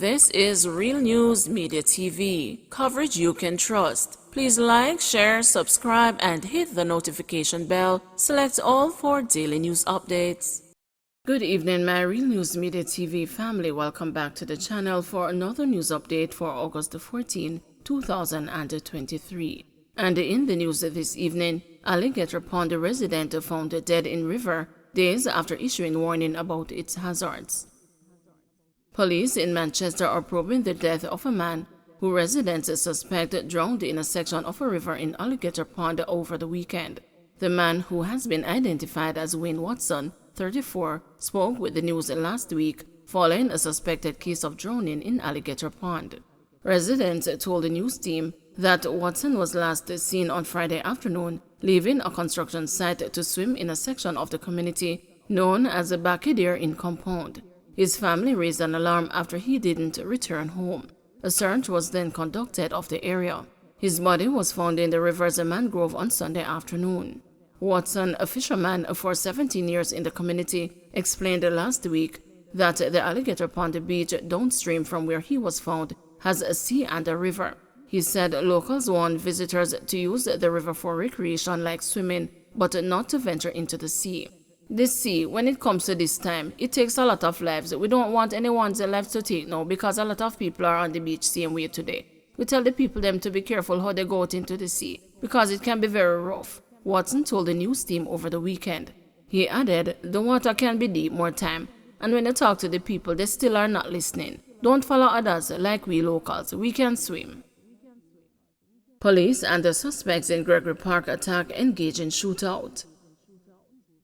This is Real News Media TV, coverage you can trust. Please like, share, subscribe, and hit the notification bell. Select all for daily news updates. Good evening, my Real News Media TV family. Welcome back to the channel for another news update for August 14, 2023. And in the news this evening, Alligator Pond resident found dead in river days after issuing warning about its hazards. Police in Manchester are probing the death of a man who residents suspect drowned in a section of a river in Alligator Pond over the weekend. The man, who has been identified as Wayne Watson, 34, spoke with the news last week following a suspected case of drowning in Alligator Pond. Residents told the news team that Watson was last seen on Friday afternoon leaving a construction site to swim in a section of the community known as the Bacadere Inn compound. His family raised an alarm after he didn't return home. A search was then conducted of the area. His body was found in the river's mangrove on Sunday afternoon. Watson, a fisherman for 17 years in the community, explained last week that the Alligator Pond beach downstream from where he was found has a sea and a river. He said locals warned visitors to use the river for recreation like swimming, but not to venture into the sea. The sea, when it comes to this time, it takes a lot of lives. We don't want anyone's lives to take now because a lot of people are on the beach same way today. We tell the people them to be careful how they go out into the sea because it can be very rough, Watson told the news team over the weekend. He added, the water can be deep more time, and when you talk to the people, they still are not listening. Don't follow others like we locals. We can swim. Police and the suspects in Gregory Park attack engage in shootout.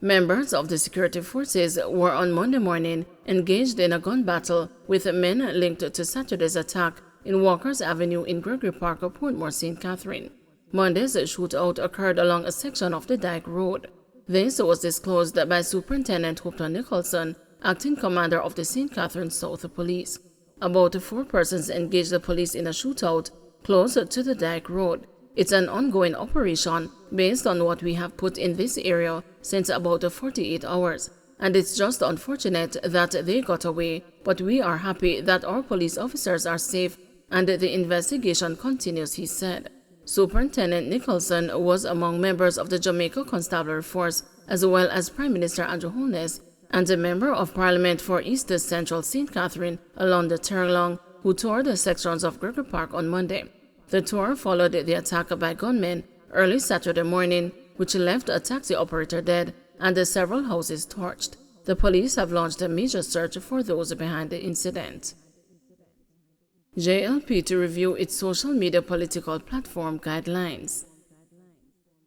Members of the security forces were on Monday morning engaged in a gun battle with men linked to Saturday's attack in Walker's Avenue in Gregory Park, Portmore, St. Catherine. Monday's shootout occurred along a section of the Dyke Road. This was disclosed by Superintendent Hopton Nicholson, acting commander of the St. Catherine South Police. About 4 persons engaged the police in a shootout close to the Dyke Road. It's an ongoing operation based on what we have put in this area since about 48 hours, and it's just unfortunate that they got away, but we are happy that our police officers are safe and the investigation continues, he said. Superintendent Nicholson was among members of the Jamaica Constabulary Force as well as Prime Minister Andrew Holness and a member of Parliament for East Central St. Catherine, Alonda Terlong, who toured the sections of Gregory Park on Monday. The tour followed the attack by gunmen early Saturday morning, which left a taxi operator dead and several houses torched. The police have launched a major search for those behind the incident. JLP to review its social media political platform guidelines.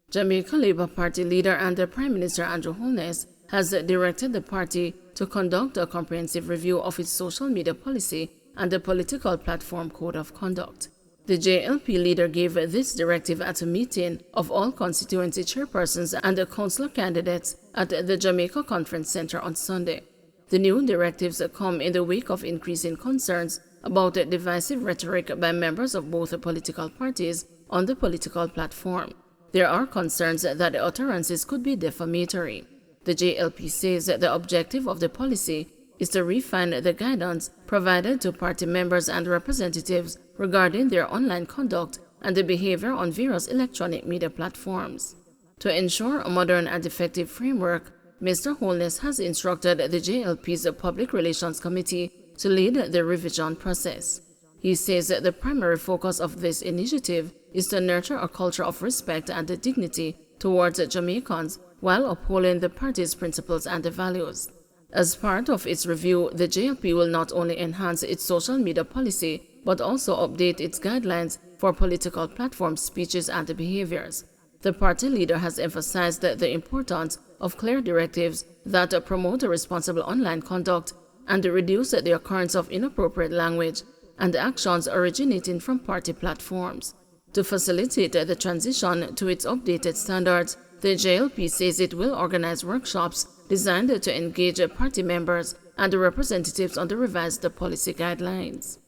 Jamaica Labour Party leader and Prime Minister Andrew Holness has directed the party to conduct a comprehensive review of its social media policy and the political platform code of conduct. The JLP leader gave this directive at a meeting of all constituency chairpersons and councillor candidates at the Jamaica Conference Centre on Sunday. The new directives come in the wake of increasing concerns about divisive rhetoric by members of both political parties on the political platform. There are concerns that the utterances could be defamatory. The JLP says that the objective of the policy is to refine the guidance provided to party members and representatives regarding their online conduct and the behavior on various electronic media platforms. To ensure a modern and effective framework, Mr. Holness has instructed the JLP's Public Relations Committee to lead the revision process. He says that the primary focus of this initiative is to nurture a culture of respect and dignity towards Jamaicans while upholding the party's principles and values. As part of its review, the JLP will not only enhance its social media policy, but also update its guidelines for political platform speeches and behaviors. The party leader has emphasized the importance of clear directives that promote responsible online conduct and reduce the occurrence of inappropriate language and actions originating from party platforms. To facilitate the transition to its updated standards, the JLP says it will organize workshops designed to engage party members and representatives on the revised policy guidelines.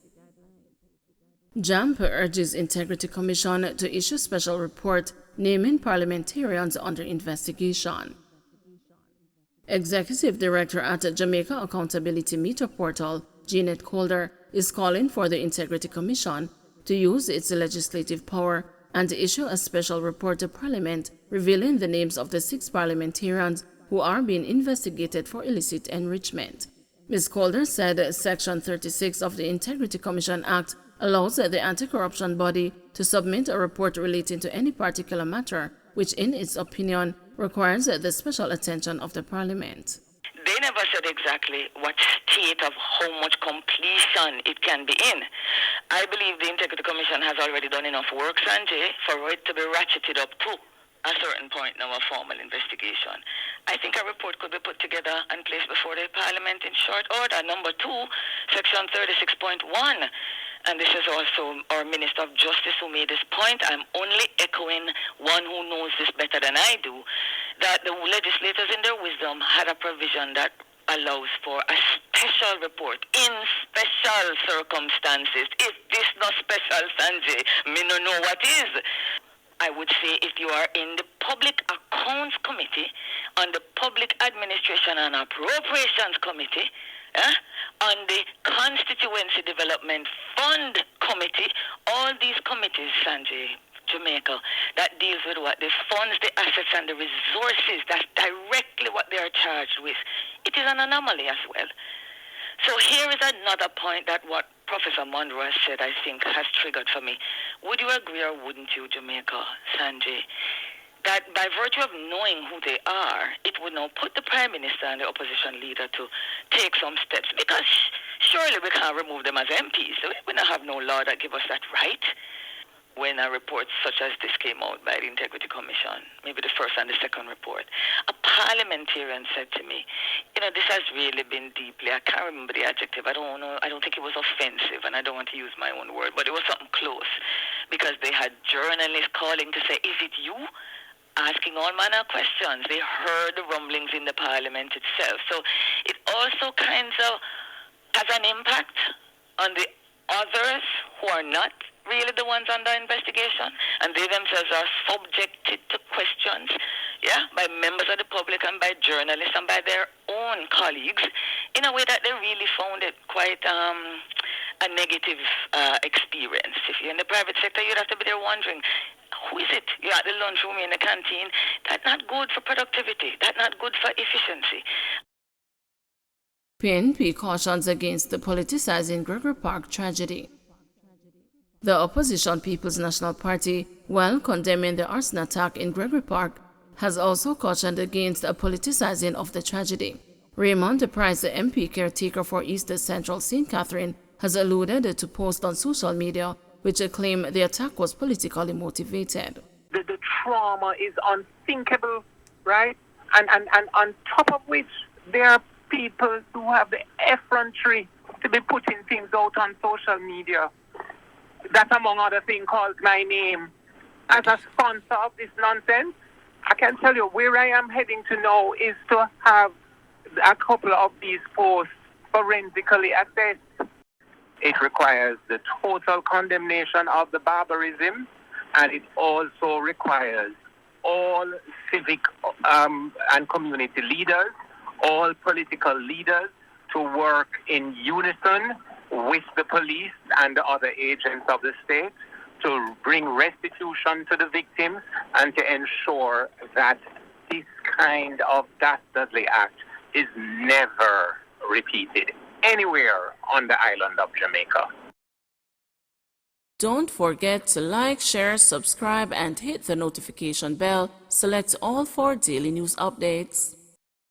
JAMP urges Integrity Commission to issue special report naming parliamentarians under investigation. Executive Director at Jamaica Accountability Meter Portal, Jeanette Calder, is calling for the Integrity Commission to use its legislative power and to issue a special report to Parliament revealing the names of the 6 parliamentarians who are being investigated for illicit enrichment. Ms. Calder said Section 36 of the Integrity Commission Act allows the anti-corruption body to submit a report relating to any particular matter, which in its opinion requires the special attention of the Parliament. They never said exactly what state of how much completion it can be in. I believe the Integrity Commission has already done enough work, Sanjay, for it to be ratcheted up to a certain point now, a formal investigation. I think a report could be put together and placed before the Parliament in short order. Number 2, Section 36.1. And this is also our Minister of Justice who made this point. I'm only echoing one who knows this better than I do, that the legislators in their wisdom had a provision that allows for a special report in special circumstances. If this not special, Sanjay, me no know what is. I would say if you are in the Public Accounts Committee, on the Public Administration and Appropriations Committee, on the Constituency Development Fund Committee, all these committees, Sanjay, Jamaica, that deals with what? The funds, the assets, and the resources. That's directly what they are charged with. It is an anomaly as well. So here is another point that what Professor Monroe has said, I think, has triggered for me. Would you agree or wouldn't you, Jamaica, Sanjay, that by virtue of knowing who they are, it would now put the Prime Minister and the opposition leader to take some steps? Because surely we can't remove them as MPs. So we don't have no law that gives us that right. When a report such as this came out by the Integrity Commission, maybe the first and the second report, a parliamentarian said to me, this has really been deeply, I can't remember the adjective, I don't know, I don't think it was offensive, and I don't want to use my own word, but it was something close, because they had journalists calling to say, is it you? Asking all manner of questions. They heard the rumblings in the Parliament itself. So it also kind of has an impact on the others who are not really the ones under investigation, and they themselves are subjected to questions, by members of the public and by journalists and by their own colleagues, in a way that they really found it quite a negative experience. If you're in the private sector, you'd have to be there wondering, who is it? You're at the lunchroom, in the canteen. That's not good for productivity. That's not good for efficiency. PNP cautions against the politicizing Gregory Park tragedy. The opposition People's National Party, while condemning the arson attack in Gregory Park, has also cautioned against a politicizing of the tragedy. Raymond Price, the MP caretaker for East Central St. Catherine, has alluded to posts on social media which claim the attack was politically motivated. The trauma is unthinkable, right? And on top of which, there are people who have the effrontery to be putting things out on social media. That, among other things, calls my name as a sponsor of this nonsense. I can tell you where I am heading to now is to have a couple of these posts forensically assessed. It requires the total condemnation of the barbarism, and it also requires all civic and community leaders, all political leaders to work in unison with the police and the other agents of the state to bring restitution to the victims and to ensure that this kind of dastardly act is never repeated anywhere on the island of Jamaica. Don't forget to like, share, subscribe, and hit the notification bell. Select all for daily news updates.